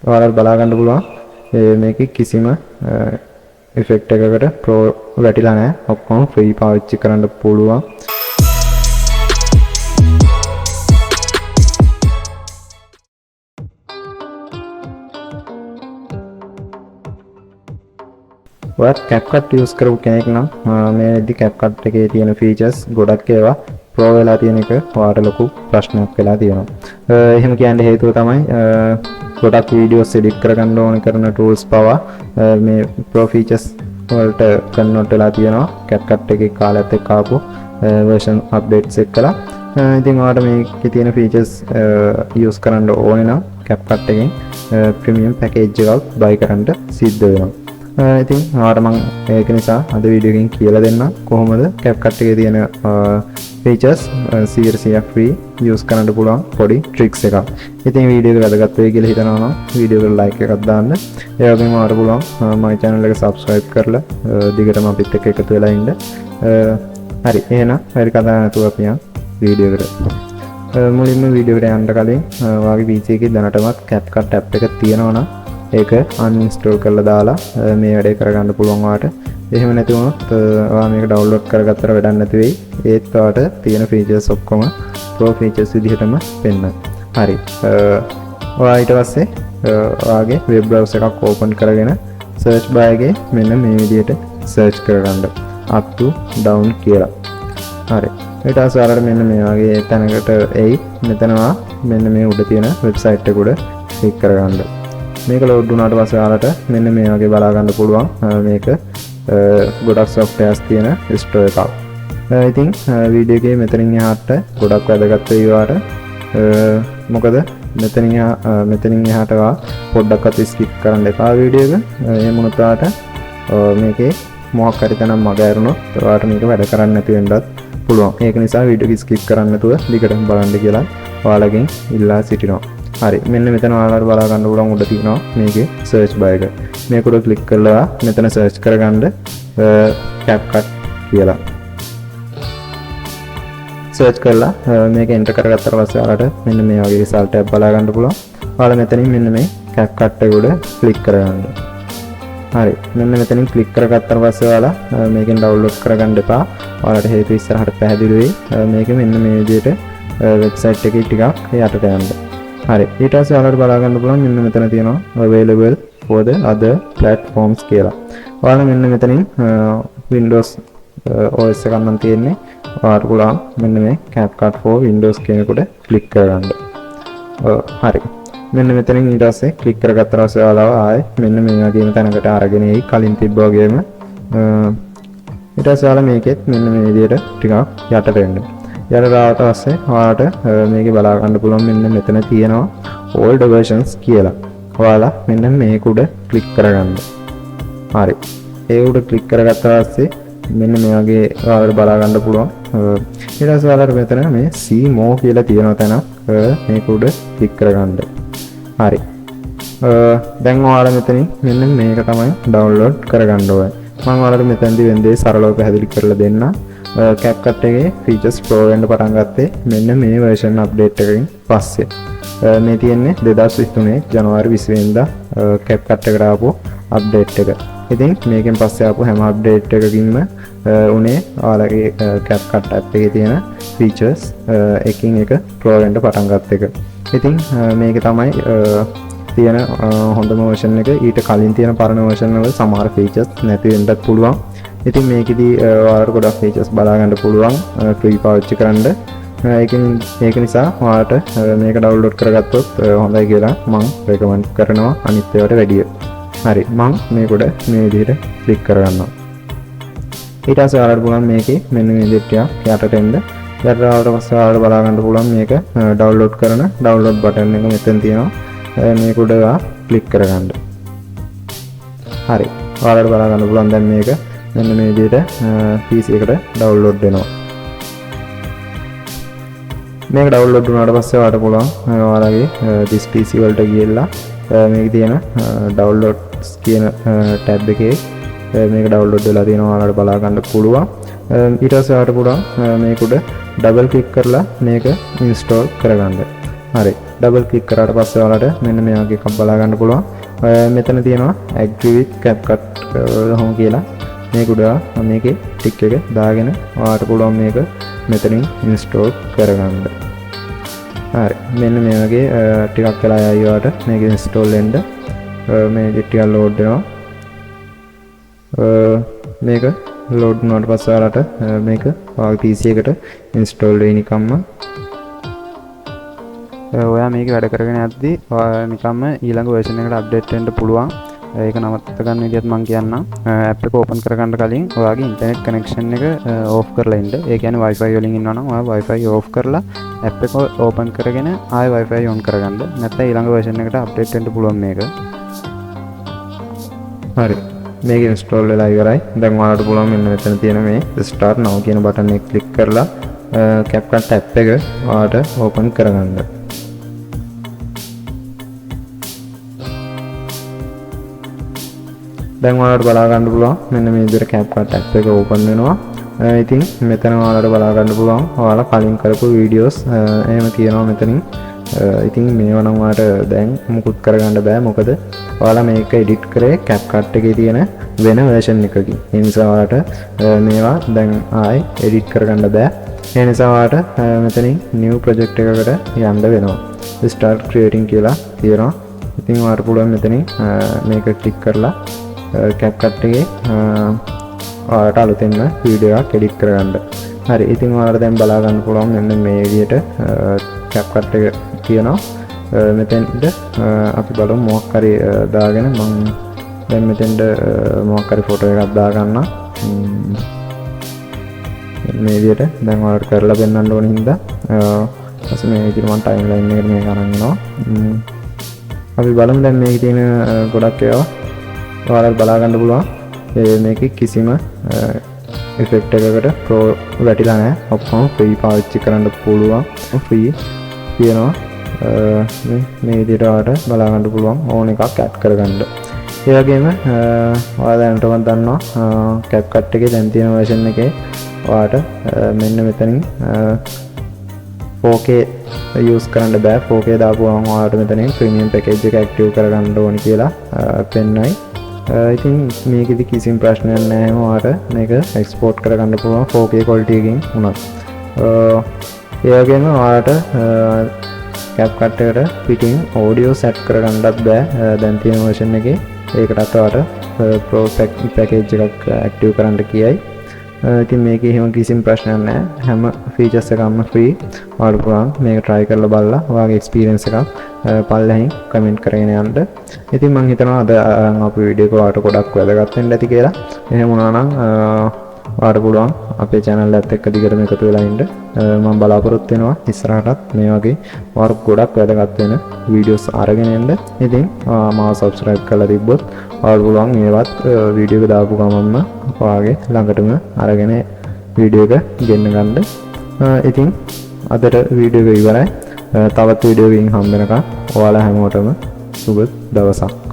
ඔයාලට බලා ගන්න පුළුවන් මේකේ කිසිම ඉෆෙක්ට් එකකට ප්‍රෝ වැටිලා නැහැ. ඔක්කොම ෆ්‍රී පාවිච්චි කරන්න පුළුවන්. ඔයත් CapCut use කරපු කෙනෙක් නම් මේ ඉදි CapCut එකේ තියෙන features ගොඩක් ඒවා pro වෙලා තියෙන එක ඔයාලට ලොකු ප්‍රශ්නයක් වෙලා තියෙනවා. එහෙම කියන්න හේතුව තමයි ගොඩක් videos edit කරගන්න ඕන කරන tools පවා මේ pro features වලට convert වෙලා තියෙනවා. CapCut එකේ කාලයත් එක්ක ආපු version updates එක්කලා. ඉතින් ඔයාලට මේකේ තියෙන features use කරන්න ඕනේ නම් CapCut එකෙන් premium package එකක් buy කරන්න සිද්ධ වෙනවා. ඉතින් ඔයාලට මම ඒක නිසා අද වීඩියෝ එකෙන් කියලා දෙන්නම් කොහොමද CapCut එකේ තියෙන features 100% free use කරන්න පුළුවන් පොඩි tricks එකක්. ඉතින් වීඩියෝ එක වැදගත් වෙයි කියලා හිතනවා නම් වීඩියෝ එකට like එකක් දාන්න. ඒ වගේම ඔයාලට පුළුවන් මගේ channel එක subscribe කරලා දිගටම අපිත් එක්ක එකතු වෙලා ඉන්න. හරි එහෙනම් වැඩි කතා නැතුව අපි යන් වීඩියෝ එකට. මුලින්ම වීඩියෝ එකට යන්න කලින් ඔයාගේ PC එකේ දැනටමත් CapCut app එක තියෙනවා නම් ඒක uninstall කරලා දාලා මේ වැඩේ කරගන්න පුළුවන් ඔයාලට. එහෙම නැති වුණොත් ඔයා මේක download කරගත්තට වැඩක් නැති වෙයි. ඒත් ඔයාලට තියෙන features ඔක්කොම pro features විදිහටම පෙන්නන. හරි. ඔයා ඊට පස්සේ ඔයාගේ web browser එකක් open කරගෙන search bar එකේ මෙන්න මේ විදිහට search කරගන්න. up to down කියලා. හරි. ඊට පස්සේ ඔයාලට මෙන්න මේ වගේ තැනකට එයි. මෙතනවා මෙන්න මේ උඩ තියෙන website එක උඩ click කරගන්න. මේක load වුණාට පස්සේ ඔයාලට මෙන්න මේ වගේ බලා ගන්න පුළුවන් මේක ගොඩක් softwares තියෙන store එකක්. ඉතින් වීඩියෝ එකේ මෙතනින් එහාට ගොඩක් වැදගත් වෙයි ඔයාලට. මොකද මෙතනින් එහාට ඔයා පොඩ්ඩක්වත් skip කරන්න එපා වීඩියෝ එක. එහෙම වුණොත් ඔයාලට මේකේ මොකක් හරි තැනක් මග ඇරුණොත් ඔයාලට මේක වැඩ කරන්න නැති වෙන්නත් පුළුවන්. ඒක නිසා වීඩියෝ එක skip කරන්න නැතුව දිගටම බලන්න කියලා ඔයාලගෙන් ඉල්ලා සිටිනවා. හරි මෙන්න මෙතන ඔයාලට බලා ගන්න පුළුවන් උඩ තියෙනවා මේකේ search bar එක. මේක උඩ click කරලා මෙතන search කරගන්න CapCut කියලා. search කරලා මේක enter කරගත්තට පස්සේ ඔයාලට මෙන්න මේ වගේ result එකක් බලා ගන්න පුළුවන්. ඔයාලා මෙතනින් මෙන්න මේ CapCut එක උඩ click කරගන්න. හරි මෙන්න මෙතනින් click කරගත්තට පස්සේ ඔයාලා මේකෙන් download කරගන්න එපා. ඔයාලට හේතු ඉස්සරහට පැහැදිලි වෙයි. මේක මෙන්න මේ විදිහට website එකේ ටිකක් යටට යන්න. හරි ඊට පස්සේ ඔයාලට බලා ගන්න පුළුවන් මෙන්න මෙතන තියෙනවා available for the other platforms කියලා. ඔයාලා මෙන්න මෙතනින් Windows OS එකක් නම් තියෙන්නේ. ඔයාලට පුළුවන් මෙන්න මේ CapCut for Windows කියන එකට click කරගන්න. හරි මෙන්න මෙතනින් ඊට පස්සේ click කරගත්තා පස්සේ ඔයාලා ආයේ මෙන්න මේ වගේම තැනකට අරගෙන එයි කලින් තිබ්බා වගේම. ඊට පස්සේ ඔයාලා මේකෙත් මෙන්න මේ විදිහට ටිකක් යටට එන්න. යට ආවට පස්සේ ඔයාලට මේකේ බලා ගන්න පුළුවන් මෙන්න මෙතන තියෙනවා old versions කියලා. ඔයාලා මෙන්න මේක උඩ click කරගන්න. හරි. ඒ උඩ click කරගත්තා පස්සේ මෙන්න මේ වගේ ඔයාලට බලා ගන්න පුළුවන්. ඊට පස්සේ ඔයාලට මෙතන මේ see more කියලා තියෙන තැන මේක උඩ click කරගන්න. හරි. දැන් ඔයාලා මෙතනින් මෙන්න මේක තමයි download කරගන්න ඕනේ. මම ඔයාලට මෙතනදී වෙන්දේ සරලව පැහැදිලි කරලා දෙන්නම්. CapCut එකේ features pro වෙන්න පටන් ගත්තේ මෙන්න මේ version update එකකින් පස්සේ. මේ තියෙන්නේ 2023 ජනවාරි 20 වෙනිදා CapCut එකට ආපු update එක. ඉතින් මේකෙන් පස්සේ ආපු හැම update එකකින්ම උනේ ඔයාලගේ CapCut app එකේ තියෙන features එකින් එක pro වෙන්න පටන් ගත්ත එක. ඉතින් මේක තමයි තියෙන හොඳම version එක. ඊට කලින් තියෙන පරණ version වල සමහර features නැති වෙන්නත් පුළුවන්. ඉතින් මේකෙදී ඔයාලට ගොඩක් features බලා ගන්න පුළුවන් free පාවිච්චි කරන්න. ඒක නිසා ඔයාලට මේක download කරගත්තොත් හොඳයි කියලා මම recommend කරනවා අනිත් ඒවාට වැඩිය. හරි මම මේක උඩ මේ විදිහට click කරගන්නවා. ඊට පස්සේ ඔයාලට පුළුවන් මේකේ මෙන්න මේ විදිහට යටට එන්න. ඊට පස්සේ ඔයාලට බලා ගන්න පුළුවන් මේක download කරන download button එක මෙතන තියෙනවා. මේක උඩ click කරගන්න. හරි ඔයාලට බලා ගන්න පුළුවන් දැන් මේක මෙන්න මේ විදිහට PC එකට download වෙනවා. මේක download වුණාට පස්සේ ඔයාලට පුළුවන් ඔයාලගේ this PC වලට ගිහිල්ලා මේකේ තියෙන downloads කියන tab එකේ මේක download වෙලා තියෙනවා ඔයාලට බලා ගන්න පුළුවන්. ඊට පස්සේ ඔයාලට පුළුවන් මේක උඩ double click කරලා මේක install කරගන්න. හරි ඩබල් ක්ලික් කරාට පස්සේ ඔයාලට මෙන්න මේ වගේ එකක් බලා ගන්න පුළුවන්. මෙතන තියෙනවා agree with CapCut home කියලා. මේක උඩ මේකේ ටික් එක දාගෙන ඔයාලට පුළුවන් මේක මෙතනින් install කරගන්න. හරි මෙන්න මේ වගේ ටිකක් වෙලා ආයි ඔයාලට මේක install වෙන්න මේ ටික load වෙනවා. මේක load වුණාට පස්සේ ඔයාලට මේක ඔයාගේ PC එකට install වෙයි නිකම්ම. ඔයා මේක වැඩ කරගෙන යද්දී නිකම්ම ඊළඟ version එකට update වෙන්න පුළුවන්. ඒක නවත්ත ගන්න විදිහත් මම කියන්නම්. app එක open කරගන්න කලින් ඔයාගේ internet connection එක off කරලා ඉන්න. ඒ කියන්නේ wifi වලින් ඉන්නවා නම් ඔයා wifi off කරලා app එක open කරගෙන ආයෙ wifi on කරගන්න. නැත්නම් ඊළඟ version එකට update වෙන්න පුළුවන් මේක. හරි මේක install වෙලා ඉවරයි. දැන් ඔයාලට පුළුවන් මෙන්න මෙතන තියෙන මේ start now කියන button එක click කරලා CapCut app එක ඔයාලට open කරගන්න. දැන් ඔයාලට බලා ගන්න පුළුවන් මෙන්න මේ විදිහට CapCut app එක open වෙනවා. ඉතින් මෙතන ඔයාලට බලා ගන්න පුළුවන් ඔයාලා කලින් කරපු videos එහෙම තියෙනවා මෙතනින්. ඉතින් මේවා නම් ඔයාලට දැන් මුකුත් කරගන්න බෑ. මොකද ඔයාලා මේක edit කරේ CapCut එකේ තියෙන වෙන version එකකින්. ඒ නිසා ඔයාලට මේවා දැන් ආයි edit කරගන්න බෑ. ඒ නිසා ඔයාලට මෙතනින් new project එකකට යන්න වෙනවා. start creating කියලා තියෙනවා. ඉතින් ඔයාලට පුළුවන් මෙතනින් මේක click කරලා CapCut එකේ ඔයාලට අලුතෙන්ම වීඩියෝ එකක් එඩිට් කරගන්න. හරි ඉතින් ඔයාලට දැන් බලා ගන්න පුළුවන් මෙන්න මේ විදිහට CapCut එක තියෙනවා. මෙතෙන්ද අපි බලමු මොකක් හරි දාගෙන මම දැන් මෙතෙන්ද මොකක් හරි ෆොටෝ එකක් දාගන්නම්. මේ විදිහට දැන් ඔයාලට කරලා පෙන්නන්න ඕන හින්දා ඊපස්සේ මේ විදිහට මම ටයිම්ලයින් එකට මේක අරන් එනවා. අපි බලමු දැන් මේකේ තියෙන ගොඩක් ඒවා ඔයාලට බලා ගන්න පුළුවන්. මේකේ කිසිම effect එකකට pro වැටිලා නැහැ. ඔක්කොම free පාවිච්චි කරන්න පුළුවන්. free කියනවා. මේ විදිහට ඔයාලට බලා ගන්න පුළුවන් ඕන එකක් add කරගන්න. ඒ වගේම ඔයාලා දැනටම දන්නවා CapCut එකේ දැන් තියෙන version එකේ ඔයාලට මෙන්න මෙතනින් 4K use කරන්න බෑ. 4K දාපුවම ඔයාලට මෙතනින් premium package එක active කරගන්න ඕනි කියලා පෙන්නයි. ඉතින් මේකෙදි කිසිම ප්‍රශ්නයක් නැහැ. ඔයාලට මේක export කරගන්න පුළුවන් 4K quality එකකින් උනත්. ඒ වගේම ඔයාලට CapCut එකට පිටින් audio set කරගන්නත් බෑ. දැන් තියෙන version එකේ ඒකටත් ඔයාලට pro package එකක් active කරන්න කියයි. ඉතින් මේකේ එහෙම කිසිම ප්‍රශ්නයක් නැහැ. හැම features එකක්ම free. ඔයාලට පුළුවන් මේක try කරලා බලලා ඔයාගේ experience එකක් පල්ලෙහින් comment කරගෙන යන්න. ඉතින් මම හිතනවා අද අපේ වීඩියෝ එක ඔයාලට ගොඩක් වැදගත් වෙන්න ඇති කියලා. එහෙම වුණා නම් ඔයාලට පුළුවන් අපේ channel එකත් එක්ක දිගටම එකතු වෙලා ඉන්න. මම බලාපොරොත්තු වෙනවා ඉස්සරහටත් මේ වගේ ඔයාලට ගොඩක් වැදගත් වෙන වීඩියෝස් අරගෙන එන්න. ඉතින් මාව subscribe කරලා තිබ්බොත් ඔයාලට පුළුවන් මේවත් වීඩියෝ එක දාපු ගමන්ම ඔයාගේ ළඟටම අරගෙන වීඩියෝ එක ගෙන්න ගන්න. ඉතින් අදට වීඩියෝ එක ඉවරයි. තවත් වීඩියෝ එකකින් හම්බ වෙනකම් ඔයාලා හැමෝටම සුබ දවසක්.